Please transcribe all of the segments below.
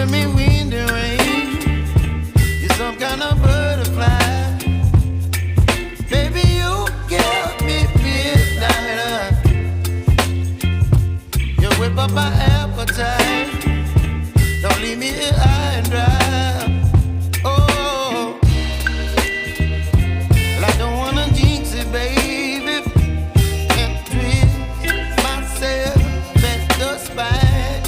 giving me wind and rain. You're some kind of butterfly. Baby, you give me midnight. You whip up my appetite. Don't leave me here high and dry. Oh, well, I don't wanna jinx it, baby. Can't twist myself at the spine.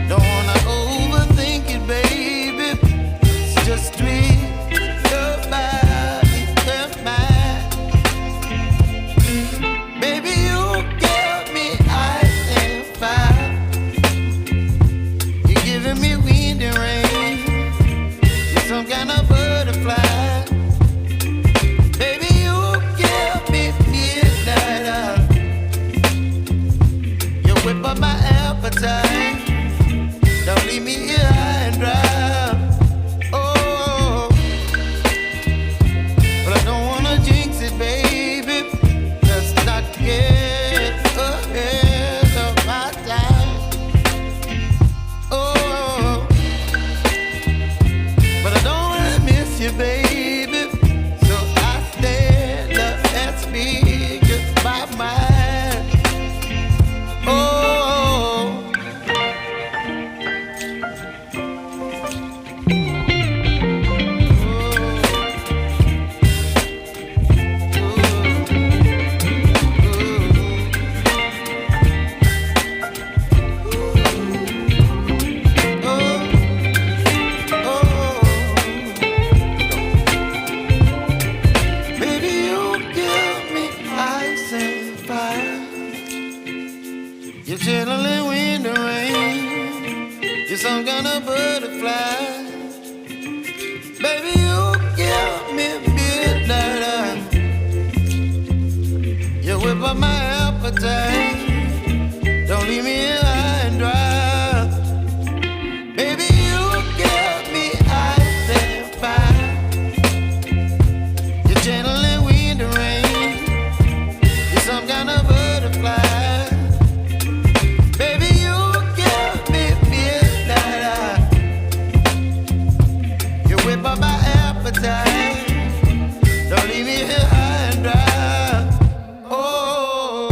Don't wanna overthink it, baby. It's just twist your body and mine. Baby, you give me ice and fire. You're giving me wind and rain. You're some kind of butterfly. Baby, you give me midnight. You whip up my appetite. Don't leave me here high and dry. Oh, but I don't wanna jinx it, baby. Let's not get ahead of my time. Oh, but I don't wanna miss you, baby. So I stand up and speak my mind. Oh. Baby, you give me ice and fire. You're channeling wind and rain. You're some kind of butterfly. Baby, you give me midnight. You whip up my appetite. Don't leave me here high and dry. Baby, you give me ice and fire. You're channeling wind and rain. You're some kind of butterfly. Baby, you give me midnight. You whip up my appetite. Don't leave me here high and dry. Oh.